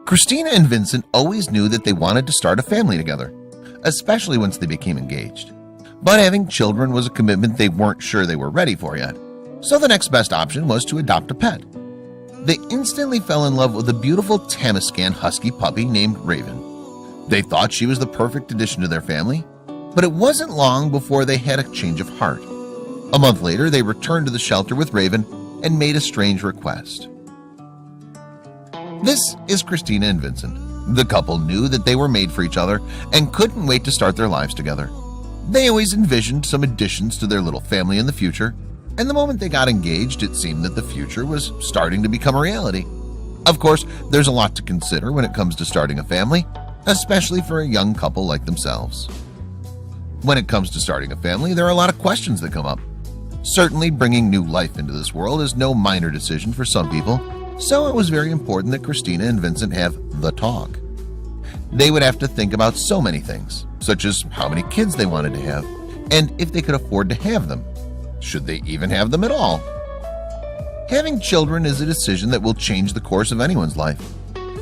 Christina and Vincent always knew that they wanted to start a family together, especially once they became engaged. But having children was a commitment they weren't sure they were ready for yet, so the next best option was to adopt a pet. They instantly fell in love with a beautiful Tamaskun husky puppy named Raven. They thought she was the perfect addition to their family, but it wasn't long before they had a change of heart. A month later, they returned to the shelter with Raven and made a strange request. This is Christina and Vincent. The couple knew that they were made for each other and couldn't wait to start their lives together. They always envisioned some additions to their little family in the future, and the moment they got engaged, it seemed that the future was starting to become a reality. Of course, there's a lot to consider when it comes to starting a family, especially for a young couple like themselves. When it comes to starting a family, there are a lot of questions that come up. Certainly, bringing new life into this world is no minor decision for some people, so it was very important that Christina and Vincent have the talk. They would have to think about so many things, such as how many kids they wanted to have, and if they could afford to have them. Should they even have them at all? Having children is a decision that will change the course of anyone's life.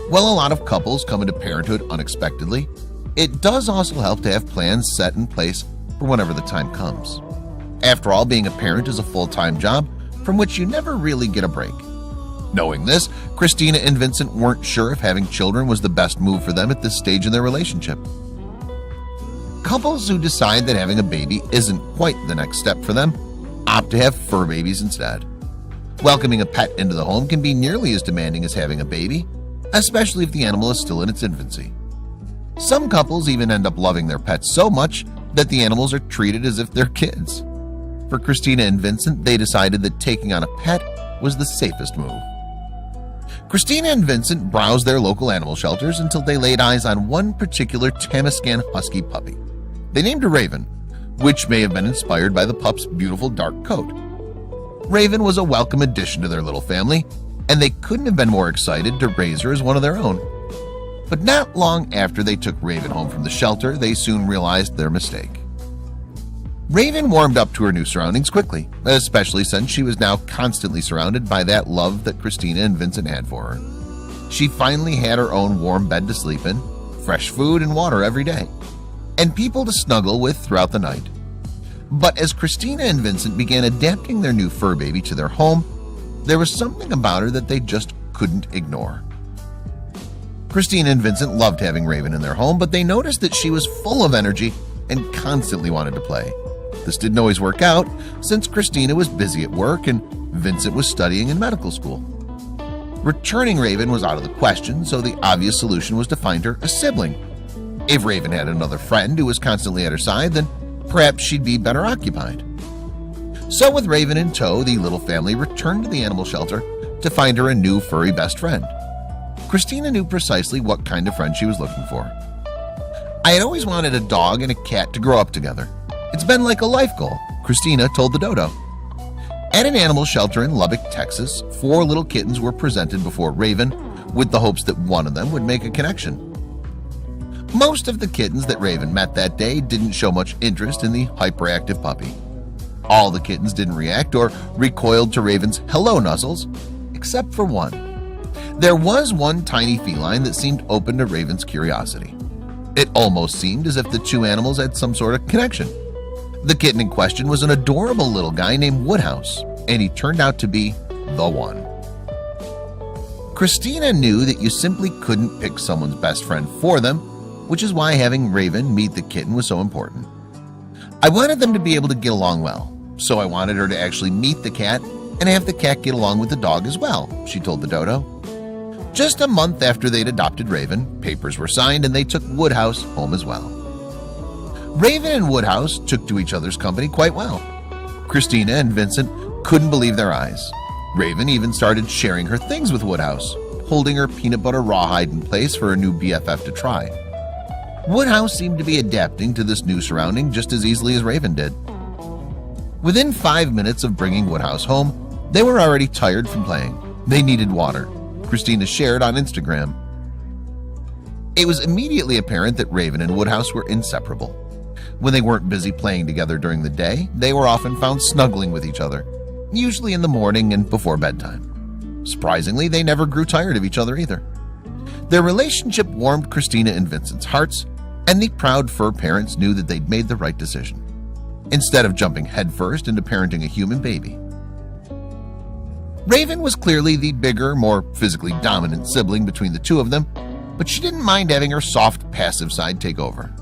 While a lot of couples come into parenthood unexpectedly, it does also help to have plans set in place for whenever the time comes. After all, being a parent is a full-time job from which you never really get a break. Knowing this, Christina and Vincent weren't sure if having children was the best move for them at this stage in their relationship. Couples who decide that having a baby isn't quite the next step for them opt to have fur babies instead. Welcoming a pet into the home can be nearly as demanding as having a baby, especially if the animal is still in its infancy. Some couples even end up loving their pets so much that the animals are treated as if they're kids. For Christina and Vincent, they decided that taking on a pet was the safest move. Christina and Vincent browsed their local animal shelters until they laid eyes on one particular Tamaskun husky puppy. They named her Raven, which may have been inspired by the pup's beautiful dark coat. Raven was a welcome addition to their little family, and they couldn't have been more excited to raise her as one of their own. But not long after they took Raven home from the shelter, they soon realized their mistake. Raven warmed up to her new surroundings quickly, especially since she was now constantly surrounded by that love that Christina and Vincent had for her. She finally had her own warm bed to sleep in, fresh food and water every day, and people to snuggle with throughout the night. But as Christina and Vincent began adapting their new fur baby to their home, there was something about her that they just couldn't ignore. Christina and Vincent loved having Raven in their home, but they noticed that she was full of energy and constantly wanted to play. This didn't always work out, since Christina was busy at work and Vincent was studying in medical school. Returning Raven was out of the question, so the obvious solution was to find her a sibling. If Raven had another friend who was constantly at her side, then perhaps she'd be better occupied. So with Raven in tow, the little family returned to the animal shelter to find her a new furry best friend. Christina knew precisely what kind of friend she was looking for. "I had always wanted a dog and a cat to grow up together. It's been like a life goal," Christina told the dodo. At an animal shelter in Lubbock, Texas, 4 little kittens were presented before Raven with the hopes that one of them would make a connection. Most of the kittens that Raven met that day didn't show much interest in the hyperactive puppy. All the kittens didn't react or recoiled to Raven's hello nuzzles, except for one. There was one tiny feline that seemed open to Raven's curiosity. It almost seemed as if the two animals had some sort of connection. The kitten in question was an adorable little guy named Woodhouse, and he turned out to be the one. Christina knew that you simply couldn't pick someone's best friend for them, which is why having Raven meet the kitten was so important. "I wanted them to be able to get along well, so I wanted her to actually meet the cat and have the cat get along with the dog as well," she told the dodo. Just a month after they'd adopted Raven, papers were signed and they took Woodhouse home as well. Raven and Woodhouse took to each other's company quite well. Christina and Vincent couldn't believe their eyes. Raven even started sharing her things with Woodhouse, holding her peanut butter rawhide in place for her new BFF to try. Woodhouse seemed to be adapting to this new surrounding just as easily as Raven did. Within 5 minutes of bringing Woodhouse home, they were already tired from playing. They needed water, Christina shared on Instagram. It was immediately apparent that Raven and Woodhouse were inseparable. When they weren't busy playing together during the day, they were often found snuggling with each other, usually in the morning and before bedtime. Surprisingly, they never grew tired of each other either. Their relationship warmed Christina and Vincent's hearts, and the proud fur parents knew that they'd made the right decision, instead of jumping headfirst into parenting a human baby. Raven was clearly the bigger, more physically dominant sibling between the two of them, but she didn't mind having her soft, passive side take over.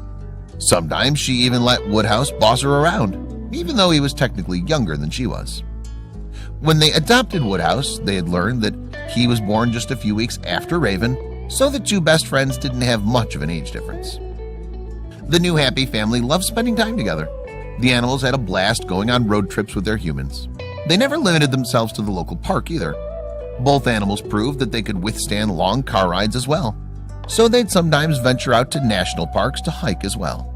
Sometimes she even let Woodhouse boss her around, even though he was technically younger than she was. When they adopted Woodhouse, they had learned that he was born just a few weeks after Raven, so the two best friends didn't have much of an age difference. The new Happy family loved spending time together. The animals had a blast going on road trips with their humans. They never limited themselves to the local park either. Both animals proved that they could withstand long car rides as well, so they'd sometimes venture out to national parks to hike as well.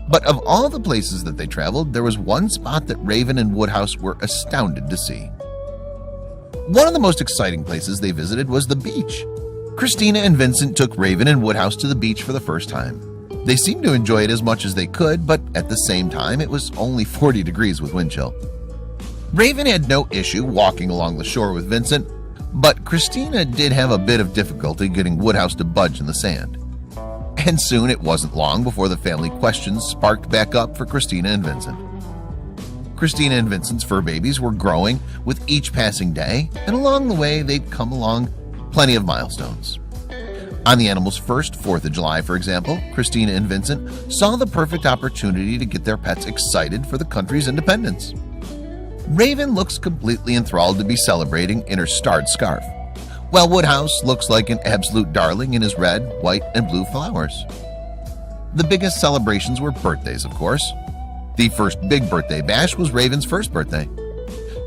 But of all the places that they traveled, there was one spot that Raven and Woodhouse were astounded to see. One of the most exciting places they visited was the beach. Christina and Vincent took Raven and Woodhouse to the beach for the first time. They seemed to enjoy it as much as they could, but at the same time, it was only 40 degrees with wind chill. Raven had no issue walking along the shore with Vincent, but Christina did have a bit of difficulty getting Woodhouse to budge in the sand. And soon it wasn't long before the family questions sparked back up for Christina and Vincent. Christina and Vincent's fur babies were growing with each passing day, and along the way they'd come along plenty of milestones. On the animal's first 4th of July, for example, Christina and Vincent saw the perfect opportunity to get their pets excited for the country's independence. Raven looks completely enthralled to be celebrating in her starred scarf, while Woodhouse looks like an absolute darling in his red, white, and blue flowers. The biggest celebrations were birthdays, of course. The first big birthday bash was Raven's first birthday.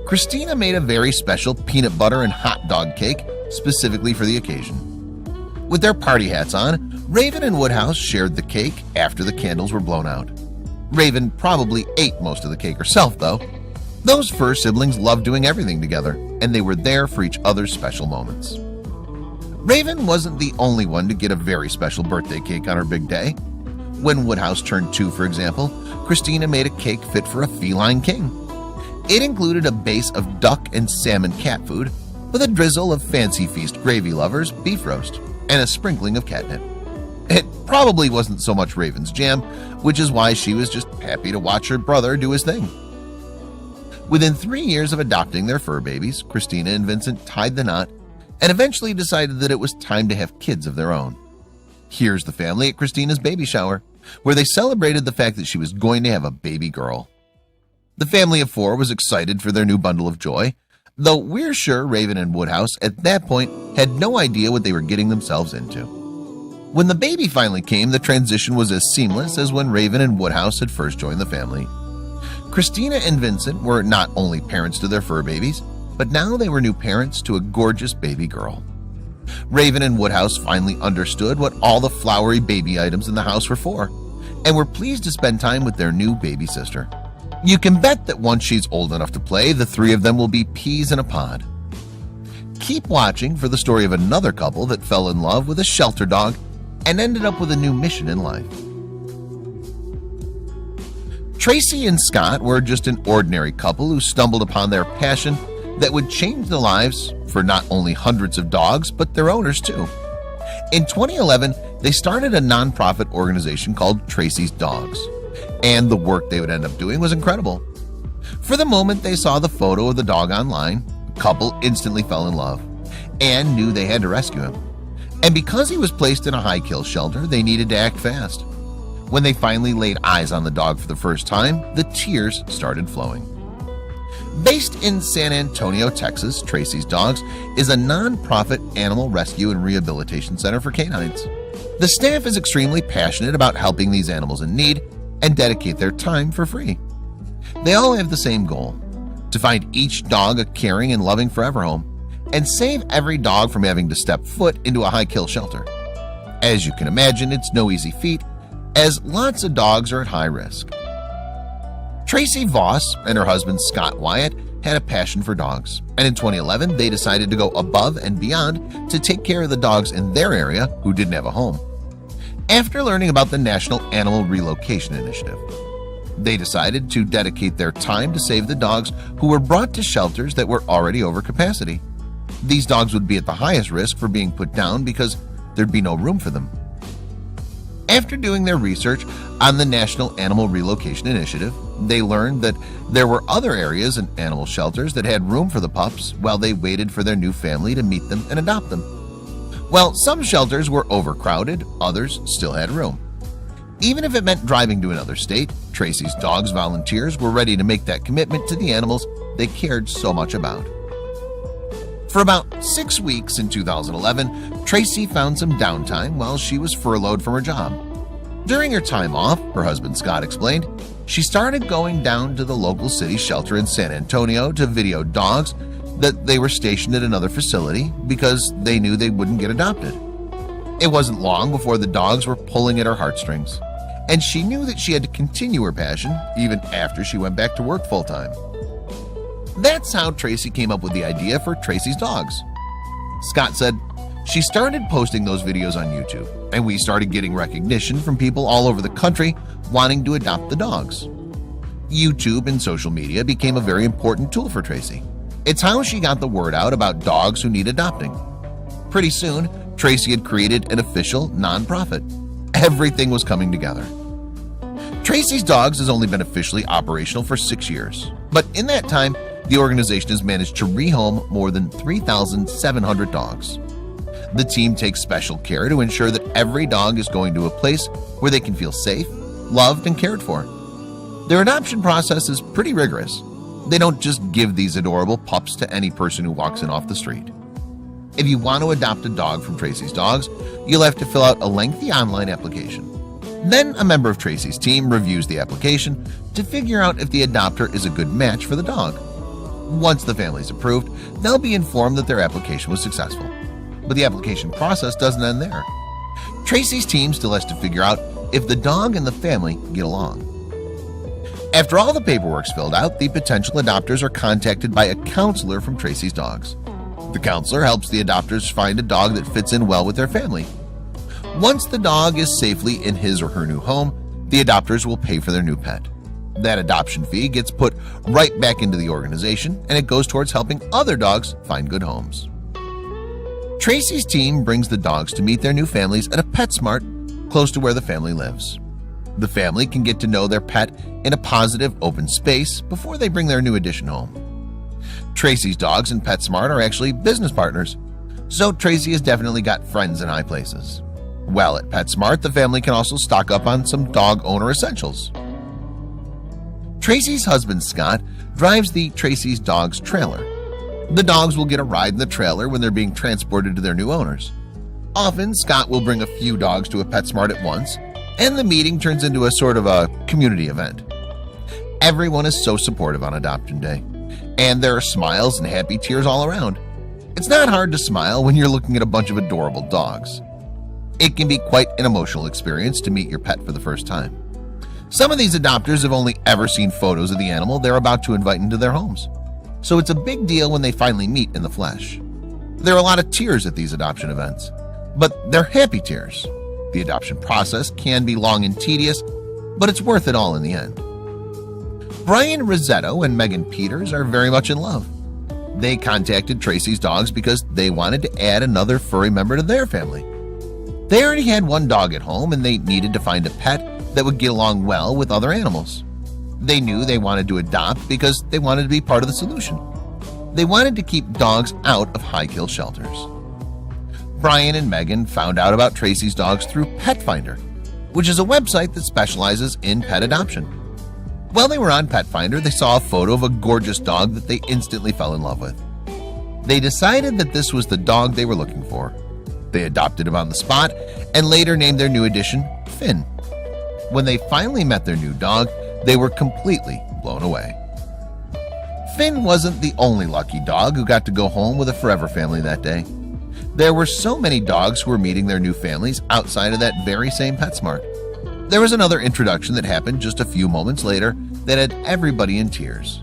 Christina made a very special peanut butter and hot dog cake specifically for the occasion. With their party hats on, Raven and Woodhouse shared the cake after the candles were blown out. Raven probably ate most of the cake herself, though. Those fur siblings loved doing everything together, and they were there for each other's special moments. Raven wasn't the only one to get a very special birthday cake on her big day. When Woodhouse turned 2, for example, Christina made a cake fit for a feline king. It included a base of duck and salmon cat food with a drizzle of Fancy Feast gravy lovers beef roast and a sprinkling of catnip. It probably wasn't so much Raven's jam, which is why she was just happy to watch her brother do his thing. Within 3 years of adopting their fur babies, Christina and Vincent tied the knot and eventually decided that it was time to have kids of their own. Here's the family at Christina's baby shower, where they celebrated the fact that she was going to have a baby girl. The family of 4 was excited for their new bundle of joy, though we're sure Raven and Woodhouse at that point had no idea what they were getting themselves into. When the baby finally came, the transition was as seamless as when Raven and Woodhouse had first joined the family. Christina and Vincent were not only parents to their fur babies, but now they were new parents to a gorgeous baby girl. Raven and Woodhouse finally understood what all the flowery baby items in the house were for, and were pleased to spend time with their new baby sister. You can bet that once she's old enough to play, the 3 of them will be peas in a pod. Keep watching for the story of another couple that fell in love with a shelter dog and ended up with a new mission in life. Tracy and Scott were just an ordinary couple who stumbled upon their passion that would change the lives for not only hundreds of dogs, but their owners too. In 2011, they started a nonprofit organization called Tracy's Dogs, and the work they would end up doing was incredible. For the moment they saw the photo of the dog online, the couple instantly fell in love and knew they had to rescue him. And because he was placed in a high-kill shelter, they needed to act fast. When they finally laid eyes on the dog for the first time, the tears started flowing. Based in San Antonio, Texas, Tracy's Dogs is a non-profit animal rescue and rehabilitation center for canines. The staff is extremely passionate about helping these animals in need and dedicate their time for free. They all have the same goal: to find each dog a caring and loving forever home and save every dog from having to step foot into a high-kill shelter. As you can imagine, it's no easy feat, as lots of dogs are at high risk. Tracy Voss and her husband Scott Wyatt had a passion for dogs, and in 2011 they decided to go above and beyond to take care of the dogs in their area who didn't have a home. After learning about the National Animal Relocation Initiative, they decided to dedicate their time to save the dogs who were brought to shelters that were already over capacity. These dogs would be at the highest risk for being put down because there'd be no room for them. After doing their research on the National Animal Relocation Initiative, they learned that there were other areas and animal shelters that had room for the pups while they waited for their new family to meet them and adopt them. While some shelters were overcrowded, others still had room. Even if it meant driving to another state, Tracy's Dogs volunteers were ready to make that commitment to the animals they cared so much about. For about 6 weeks in 2011, Tracy found some downtime while she was furloughed from her job. During her time off, her husband Scott explained, she started going down to the local city shelter in San Antonio to video dogs that they were stationed at another facility because they knew they wouldn't get adopted. It wasn't long before the dogs were pulling at her heartstrings, and she knew that she had to continue her passion even after she went back to work full-time. That's how Tracy came up with the idea for Tracy's Dogs. Scott said, she started posting those videos on YouTube, and we started getting recognition from people all over the country wanting to adopt the dogs. YouTube and social media became a very important tool for Tracy. It's how she got the word out about dogs who need adopting. Pretty soon, Tracy had created an official nonprofit. Everything was coming together. Tracy's Dogs has only been officially operational for 6 years, but in that time, the organization has managed to rehome more than 3,700 dogs. The team takes special care to ensure that every dog is going to a place where they can feel safe, loved, and cared for. Their adoption process is pretty rigorous. They don't just give these adorable pups to any person who walks in off the street. If you want to adopt a dog from Tracy's Dogs, you'll have to fill out a lengthy online application. Then a member of Tracy's team reviews the application to figure out if the adopter is a good match for the dog. Once the family is approved, they'll be informed that their application was successful. But the application process doesn't end there. Tracy's team still has to figure out if the dog and the family get along. After all the paperwork's filled out, the potential adopters are contacted by a counselor from Tracy's Dogs. The counselor helps the adopters find a dog that fits in well with their family. Once the dog is safely in his or her new home, the adopters will pay for their new pet. That adoption fee gets put right back into the organization, and it goes towards helping other dogs find good homes. Tracy's team brings the dogs to meet their new families at a PetSmart close to where the family lives. The family can get to know their pet in a positive, open space before they bring their new addition home. Tracy's Dogs and PetSmart are actually business partners, so Tracy has definitely got friends in high places. While at PetSmart, the family can also stock up on some dog owner essentials. Tracy's husband Scott drives the Tracy's Dogs trailer. The dogs will get a ride in the trailer when they're being transported to their new owners. Often, Scott will bring a few dogs to a PetSmart at once, and the meeting turns into a sort of a community event. Everyone is so supportive on Adoption Day, and there are smiles and happy tears all around. It's not hard to smile when you're looking at a bunch of adorable dogs. It can be quite an emotional experience to meet your pet for the first time. Some of these adopters have only ever seen photos of the animal they're about to invite into their homes, so it's a big deal when they finally meet in the flesh. There are a lot of tears at these adoption events, but they're happy tears. The adoption process can be long and tedious, but it's worth it all in the end. Brian Rossetto and Megan Peters are very much in love. They contacted Tracy's Dogs because they wanted to add another furry member to their family. They already had one dog at home, and they needed to find a pet that would get along well with other animals. They knew they wanted to adopt because they wanted to be part of the solution. They wanted to keep dogs out of high-kill shelters. Brian and Megan found out about Tracy's Dogs through Pet Finder, which is a website that specializes in pet adoption. While they were on Pet Finder, they saw a photo of a gorgeous dog that they instantly fell in love with. They decided that this was the dog they were looking for. They adopted him on the spot and later named their new addition Finn. When they finally met their new dog, they were completely blown away. Finn wasn't the only lucky dog who got to go home with a forever family that day. There were so many dogs who were meeting their new families outside of that very same PetSmart. There was another introduction that happened just a few moments later that had everybody in tears.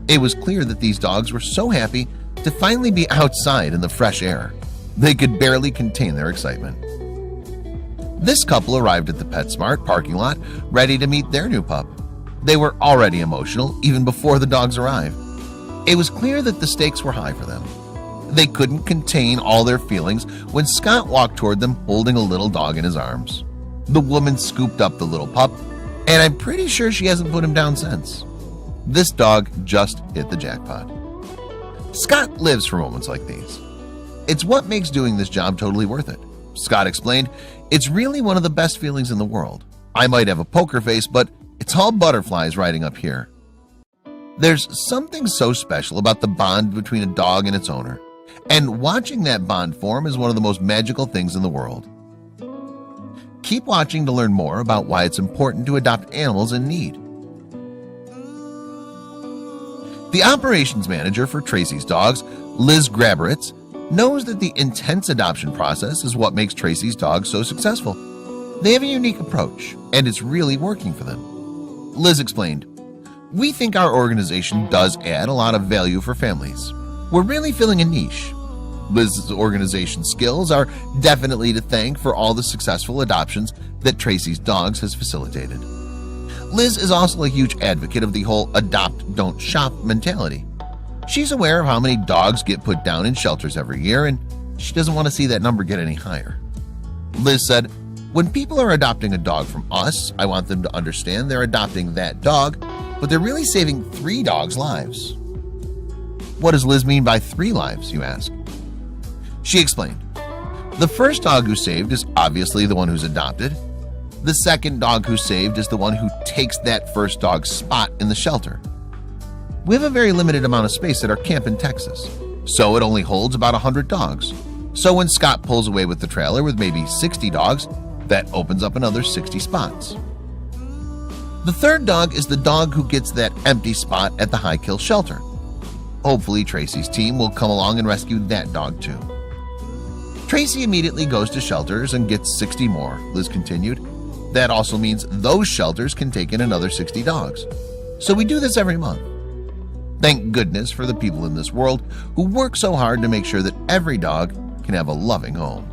It was clear that these dogs were so happy to finally be outside in the fresh air. They could barely contain their excitement. This couple arrived at the PetSmart parking lot ready to meet their new pup. They were already emotional even before the dogs arrived. It was clear that the stakes were high for them. They couldn't contain all their feelings when Scott walked toward them holding a little dog in his arms. The woman scooped up the little pup, and I'm pretty sure she hasn't put him down since. This dog just hit the jackpot. Scott lives for moments like these. It's what makes doing this job totally worth it. Scott explained, "It's really one of the best feelings in the world. I might have a poker face, but it's all butterflies riding up here." There's something so special about the bond between a dog and its owner, and watching that bond form is one of the most magical things in the world. Keep watching to learn more about why it's important to adopt animals in need. The operations manager for Tracy's dogs, Liz Graberitz, knows that the intense adoption process is what makes Tracy's dogs so successful. They have a unique approach, and it's really working for them. Liz explained, "We think our organization does add a lot of value for families. We're really filling a niche. Liz's organization skills are definitely to thank for all the successful adoptions that Tracy's dogs has facilitated." Liz is also a huge advocate of the whole adopt, don't shop mentality. She's aware of how many dogs get put down in shelters every year, and she doesn't want to see that number get any higher. Liz said, "When people are adopting a dog from us, I want them to understand they're adopting that dog, but they're really saving 3 dogs' lives." What does Liz mean by 3 lives, you ask? She explained, "The first dog who's saved is obviously the one who's adopted. The second dog who's saved is the one who takes that first dog's spot in the shelter. We have a very limited amount of space at our camp in Texas, so it only holds about 100 dogs. So when Scott pulls away with the trailer with maybe 60 dogs, that opens up another 60 spots. The third dog is the dog who gets that empty spot at the high kill shelter. Hopefully Tracy's team will come along and rescue that dog too." Tracy immediately goes to shelters and gets 60 more, Liz continued. "That also means those shelters can take in another 60 dogs. So we do this every month. Thank goodness for the people in this world who work so hard to make sure that every dog can have a loving home."